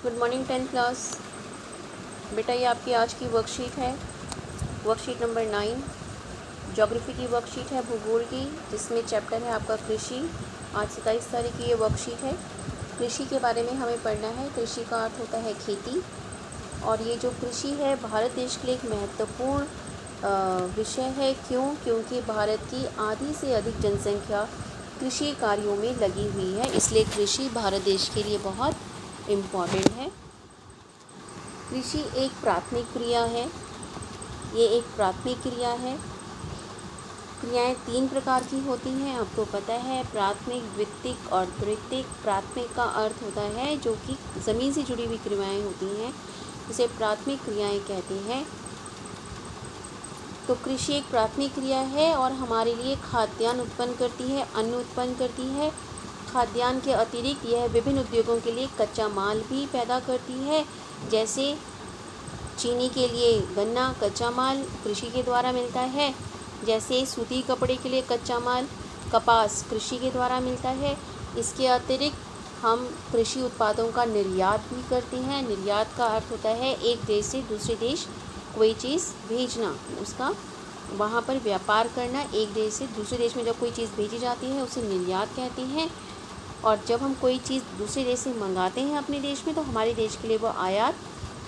Good morning 10th class. बेटा ये आपकी आज की वर्कशीट है, वर्कशीट नंबर 9 ज्योग्राफी की वर्कशीट है, भूगोल की, जिसमें चैप्टर है आपका कृषि। आज 27 तारीख की ये वर्कशीट है। कृषि के बारे में हमें पढ़ना है। कृषि का अर्थ होता है खेती, और ये जो कृषि है भारत देश के लिए एक महत्वपूर्ण विषय है। क्योंकि भारत की आधी से अधिक जनसंख्या कृषि कार्यों में लगी हुई है, इसलिए कृषि भारत देश के लिए बहुत इम्पॉर्टेंट है। कृषि एक प्राथमिक क्रिया है। ये एक प्राथमिक क्रिया है। क्रियाएं 3 प्रकार की होती हैं, आपको पता है, प्राथमिक, द्वितीयक और तृतीयक। प्राथमिक का अर्थ होता है जो कि ज़मीन से जुड़ी हुई क्रियाएं होती हैं, इसे प्राथमिक क्रियाएं कहते हैं। तो कृषि एक प्राथमिक क्रिया है और हमारे लिए खाद्यान्न उत्पन्न करती है, अन्न उत्पन्न करती है। खाद्यान्न के अतिरिक्त यह विभिन्न उद्योगों के लिए कच्चा माल भी पैदा करती है, जैसे चीनी के लिए गन्ना कच्चा माल कृषि के द्वारा मिलता है, जैसे सूती कपड़े के लिए कच्चा माल कपास कृषि के द्वारा मिलता है। इसके अतिरिक्त हम कृषि उत्पादों का निर्यात भी करते हैं। निर्यात का अर्थ होता है एक देश से दूसरे देश कोई चीज़ भेजना, उसका वहाँ पर व्यापार करना। एक देश से दूसरे देश में जब कोई चीज़ भेजी जाती है उसे निर्यात कहते हैं। और जब हम कोई चीज़ दूसरे देश से मंगाते हैं अपने देश में, तो हमारे देश के लिए वो आयात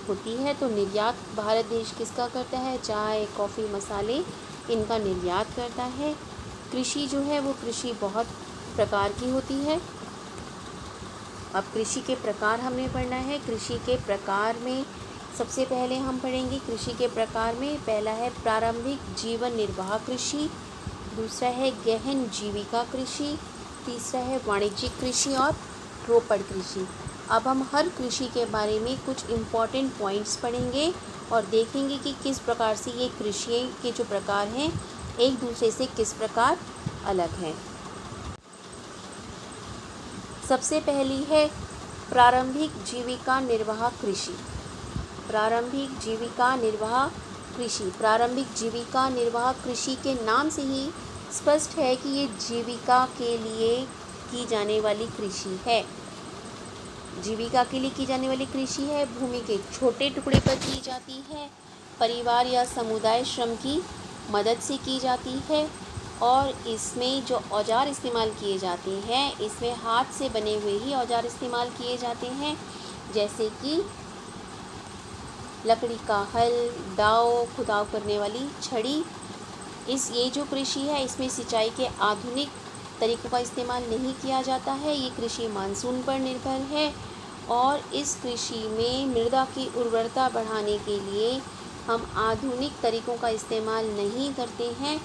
होती है। तो निर्यात भारत देश किसका करता है? चाय, कॉफ़ी, मसाले, इनका निर्यात करता है। कृषि जो है वो कृषि बहुत प्रकार की होती है। अब कृषि के प्रकार हमने पढ़ना है। कृषि के प्रकार में सबसे पहले हम पढ़ेंगे, कृषि के प्रकार में पहला है प्रारंभिक जीवन निर्वाह कृषि, दूसरा है गहन जीविका कृषि, तीसरा है वाणिज्यिक कृषि और रोपड़ कृषि। अब हम हर कृषि के बारे में कुछ इम्पॉर्टेंट पॉइंट्स पढ़ेंगे और देखेंगे कि किस प्रकार से ये कृषि के जो प्रकार हैं एक दूसरे से किस प्रकार अलग हैं। सबसे पहली है प्रारंभिक जीविका निर्वाह कृषि। प्रारंभिक जीविका निर्वाह कृषि। प्रारंभिक जीविका निर्वाह कृषि के नाम से ही स्पष्ट है कि ये जीविका के लिए की जाने वाली कृषि है। जीविका के लिए की जाने वाली कृषि है। भूमि के छोटे टुकड़े पर की जाती है। परिवार या समुदाय श्रम की मदद से की जाती है। और इसमें जो औजार इस्तेमाल किए जाते हैं, इसमें हाथ से बने हुए ही औजार इस्तेमाल किए जाते हैं, जैसे कि लकड़ी का हल, दाव, खुदाव करने वाली छड़ी। ये जो कृषि है इसमें सिंचाई के आधुनिक तरीकों का इस्तेमाल नहीं किया जाता है। ये कृषि मानसून पर निर्भर है और इस कृषि में मृदा की उर्वरता बढ़ाने के लिए हम आधुनिक तरीकों का इस्तेमाल नहीं करते हैं।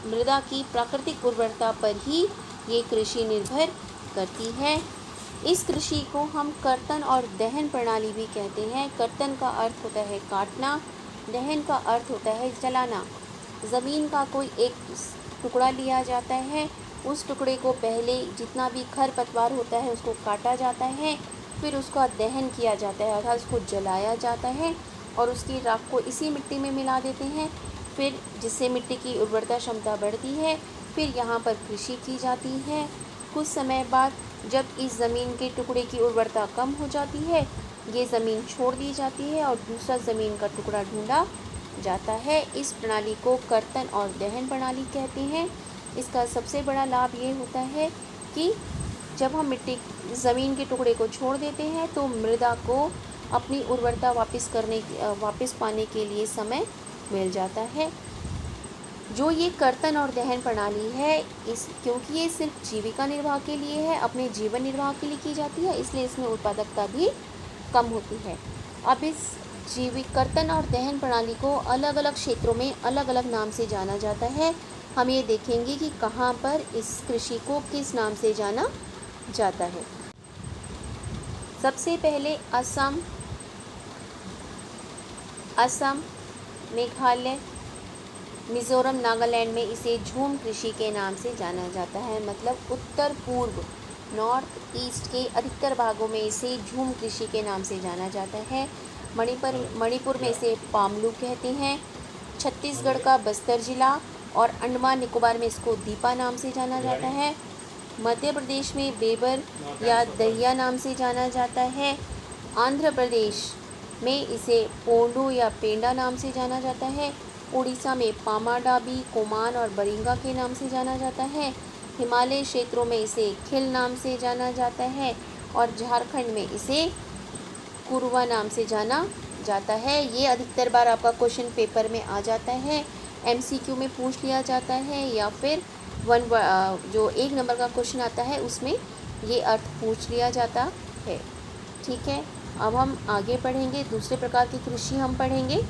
मृदा की प्राकृतिक उर्वरता पर ही ये कृषि निर्भर करती है। इस कृषि को हम कर्तन और दहन प्रणाली भी कहते हैं। कर्तन का अर्थ होता है काटना, दहन का अर्थ होता है जलाना। ज़मीन का कोई एक टुकड़ा लिया जाता है, उस टुकड़े को पहले जितना भी खरपतवार होता है उसको काटा जाता है, फिर उसका दहन किया जाता है अर्थात उसको जलाया जाता है और उसकी राख को इसी मिट्टी में मिला देते हैं, फिर जिससे मिट्टी की उर्वरता क्षमता बढ़ती है। फिर यहाँ पर कृषि की जाती है। कुछ समय बाद जब इस ज़मीन के टुकड़े की उर्वरता कम हो जाती है, ये ज़मीन छोड़ दी जाती है और दूसरा ज़मीन का टुकड़ा ढूंढा जाता है। इस प्रणाली को कर्तन और दहन प्रणाली कहते हैं। इसका सबसे बड़ा लाभ ये होता है कि जब हम ज़मीन के टुकड़े को छोड़ देते हैं तो मृदा को अपनी उर्वरता वापस पाने के लिए समय मिल जाता है। जो ये कर्तन और दहन प्रणाली है, क्योंकि ये सिर्फ जीविका निर्वाह के लिए है, अपने जीवन निर्वाह के लिए की जाती है, इसलिए इसमें उत्पादकता भी कम होती है। अब इस कर्तन और दहन प्रणाली को अलग अलग क्षेत्रों में अलग अलग नाम से जाना जाता है। हम ये देखेंगे कि कहाँ पर इस कृषि को किस नाम से जाना जाता है। सबसे पहले असम, मेघालय, मिज़ोरम, नागालैंड में इसे झूम कृषि के नाम से जाना जाता है। मतलब उत्तर पूर्व, नॉर्थ ईस्ट के अधिकतर भागों में इसे झूम कृषि के नाम से जाना जाता है। मणिपुर में इसे पामलू कहते हैं। छत्तीसगढ़ का बस्तर जिला और अंडमान निकोबार में इसको दीपा नाम से जाना जाता है। मध्य प्रदेश में बेबर या दहिया नाम से जाना जाता है। आंध्र प्रदेश में इसे पोंडो या पेंडा नाम से जाना जाता है। उड़ीसा में पामाडाबी, कोमान और बरिंगा के नाम से जाना जाता है। हिमालय क्षेत्रों में इसे खिल नाम से जाना जाता है और झारखंड में इसे कुरवा नाम से जाना जाता है। ये अधिकतर बार आपका क्वेश्चन पेपर में आ जाता है, एमसीक्यू में पूछ लिया जाता है या फिर जो 1 नंबर का क्वेश्चन आता है उसमें ये अर्थ पूछ लिया जाता है। ठीक है, अब हम आगे पढ़ेंगे। दूसरे प्रकार की कृषि हम पढ़ेंगे।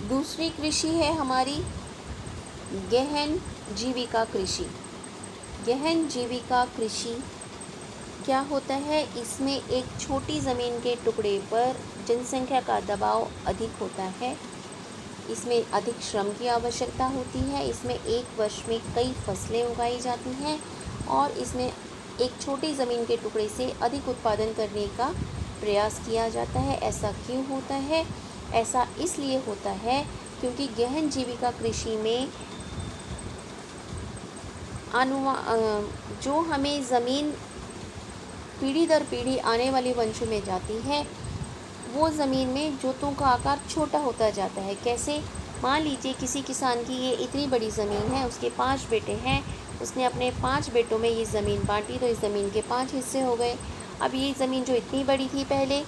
दूसरी कृषि है हमारी गहन जीविका कृषि। गहन जीविका कृषि क्या होता है? इसमें एक छोटी ज़मीन के टुकड़े पर जनसंख्या का दबाव अधिक होता है। इसमें अधिक श्रम की आवश्यकता होती है। इसमें एक वर्ष में कई फसलें उगाई जाती हैं और इसमें एक छोटी ज़मीन के टुकड़े से अधिक उत्पादन करने का प्रयास किया जाता है। ऐसा क्यों होता है? ऐसा इसलिए होता है क्योंकि गहन जीविका कृषि में जो हमें ज़मीन पीढ़ी दर पीढ़ी आने वाले वंशों में जाती है, वो ज़मीन में जोतों का आकार छोटा होता जाता है। कैसे? मान लीजिए किसी किसान की ये इतनी बड़ी ज़मीन है, उसके 5 बेटे हैं, उसने अपने 5 बेटों में ये ज़मीन बांटी तो इस ज़मीन के 5 हिस्से हो गए। अब ये ज़मीन जो इतनी बड़ी थी पहले,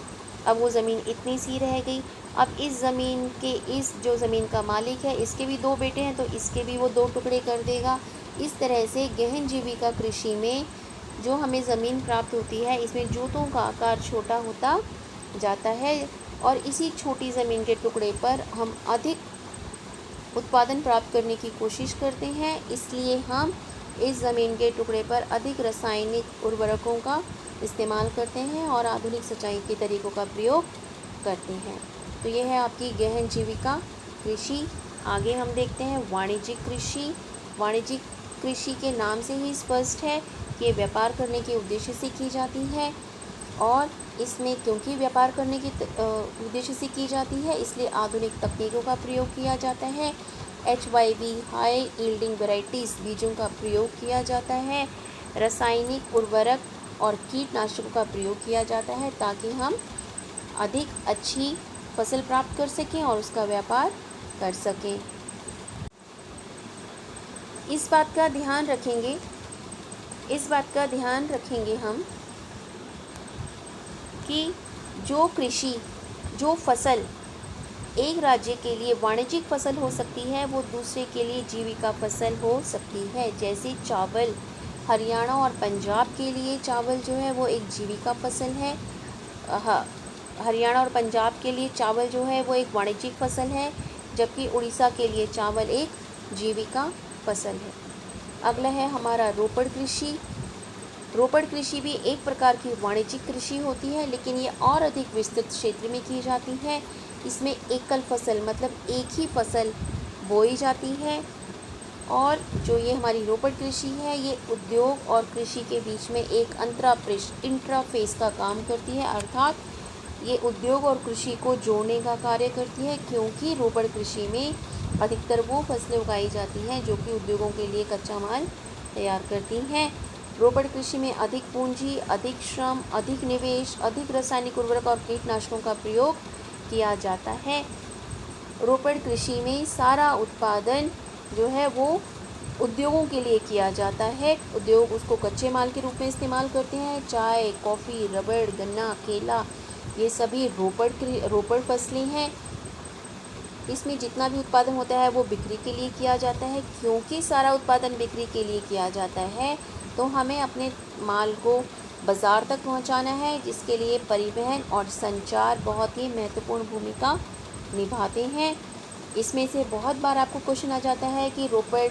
अब वो ज़मीन इतनी सी रह गई। अब इस ज़मीन के इस जो ज़मीन का मालिक है, इसके भी 2 बेटे हैं तो इसके भी वो 2 टुकड़े कर देगा। इस तरह से गहन जीविका कृषि में जो हमें ज़मीन प्राप्त होती है, इसमें जोतों का आकार छोटा होता जाता है और इसी छोटी ज़मीन के टुकड़े पर हम अधिक उत्पादन प्राप्त करने की कोशिश करते हैं। इसलिए हम इस ज़मीन के टुकड़े पर अधिक रासायनिक उर्वरकों का इस्तेमाल करते हैं और आधुनिक सिंचाई के तरीकों का प्रयोग करते हैं। तो यह है आपकी गहन जीविका कृषि। आगे हम देखते हैं वाणिज्यिक कृषि। वाणिज्यिक कृषि के नाम से ही स्पष्ट है कि व्यापार करने के उद्देश्य से की जाती है और इसमें क्योंकि व्यापार करने के उद्देश्य से की जाती है, इसलिए आधुनिक तकनीकों का प्रयोग किया जाता है। HYV हाई यील्डिंग वैरायटीज़ बीजों का प्रयोग किया जाता है। रासायनिक उर्वरक और कीटनाशकों का प्रयोग किया जाता है ताकि हम अधिक अच्छी फसल प्राप्त कर सकें और उसका व्यापार कर सकें। इस बात का ध्यान रखेंगे हम कि जो फसल एक राज्य के लिए वाणिज्यिक फसल हो सकती है, वो दूसरे के लिए जीविका फसल हो सकती है। जैसे चावल, हरियाणा और पंजाब के लिए चावल जो है वो एक जीविका फसल है। हरियाणा और पंजाब के लिए चावल जो है वो एक वाणिज्यिक फसल है, जबकि उड़ीसा के लिए चावल एक जीविका फसल है। अगला है हमारा रोपड़ कृषि। रोपड़ कृषि भी एक प्रकार की वाणिज्यिक कृषि होती है, लेकिन ये और अधिक विस्तृत क्षेत्र में की जाती है। इसमें एकल फसल मतलब एक ही फसल बोई जाती है और जो ये हमारी रोपड़ कृषि है, ये उद्योग और कृषि के बीच में एक इंट्राफेस का काम करती है, अर्थात ये उद्योग और कृषि को जोड़ने का कार्य करती है, क्योंकि रोपड़ कृषि में अधिकतर वो फसलें उगाई जाती हैं जो कि उद्योगों के लिए कच्चा माल तैयार करती हैं। रोपड़ कृषि में अधिक पूंजी, अधिक श्रम, अधिक निवेश, अधिक रासायनिक उर्वरक और कीटनाशकों का प्रयोग किया जाता है। रोपड़ कृषि में सारा उत्पादन जो है वो उद्योगों के लिए किया जाता है। उद्योग उसको कच्चे माल के रूप में इस्तेमाल करते हैं। चाय, कॉफ़ी, रबड़, गन्ना, केला, ये सभी रोपड़ फसलें हैं। इसमें जितना भी उत्पादन होता है वो बिक्री के लिए किया जाता है। क्योंकि सारा उत्पादन बिक्री के लिए किया जाता है, तो हमें अपने माल को बाज़ार तक पहुंचाना है, जिसके लिए परिवहन और संचार बहुत ही महत्वपूर्ण भूमिका निभाते हैं। इसमें से बहुत बार आपको क्वेश्चन आ जाता है कि रोपड़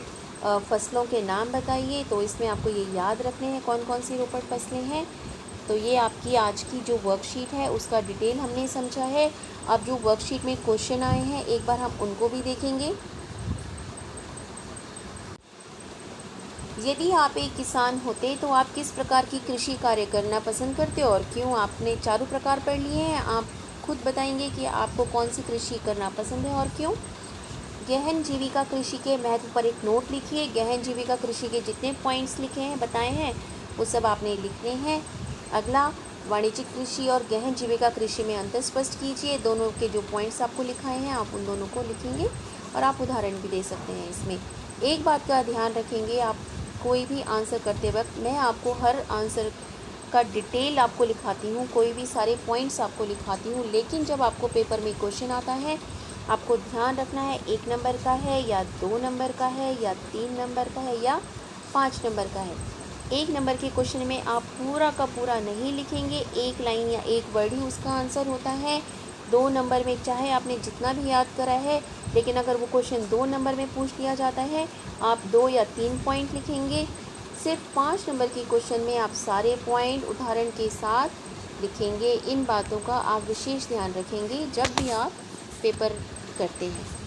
फसलों के नाम बताइए, तो इसमें आपको ये याद रखने हैं कौन कौन सी रोपड़ फसलें हैं। तो ये आपकी आज की जो वर्कशीट है उसका डिटेल हमने समझा है। अब जो वर्कशीट में क्वेश्चन आए हैं एक बार हम उनको भी देखेंगे। यदि आप एक किसान होते तो आप किस प्रकार की कृषि कार्य करना पसंद करते और क्यों? आपने चारों प्रकार पढ़ लिए हैं, आप खुद बताएंगे कि आपको कौन सी कृषि करना पसंद है और क्यों। गहन जीविका कृषि के महत्व पर एक नोट लिखिए। गहन जीविका कृषि के जितने पॉइंट्स लिखे हैं, बताए हैं, वो सब आपने लिखने हैं। अगला, वाणिज्यिक कृषि और गहन जीविका कृषि में अंतर स्पष्ट कीजिए। दोनों के जो पॉइंट्स आपको लिखाए हैं, आप उन दोनों को लिखेंगे और आप उदाहरण भी दे सकते हैं इसमें। एक बात का ध्यान रखेंगे, आप कोई भी आंसर करते वक्त मैं आपको हर आंसर का डिटेल आपको लिखाती हूँ, कोई भी सारे पॉइंट्स आपको लिखाती हूँ, लेकिन जब आपको पेपर में क्वेश्चन आता है, आपको ध्यान रखना है 1 नंबर का है या 2 नंबर का है या 3 नंबर का है या 5 नंबर का है। 1 नंबर के क्वेश्चन में आप पूरा का पूरा नहीं लिखेंगे, 1 लाइन या 1 वर्ड ही उसका आंसर होता है। 2 नंबर में चाहे आपने जितना भी याद करा है, लेकिन अगर वो क्वेश्चन 2 नंबर में पूछ लिया जाता है, आप 2 या 3 पॉइंट लिखेंगे। सिर्फ 5 नंबर के क्वेश्चन में आप सारे पॉइंट उदाहरण के साथ लिखेंगे। इन बातों का आप विशेष ध्यान रखेंगे जब भी आप पेपर करते हैं।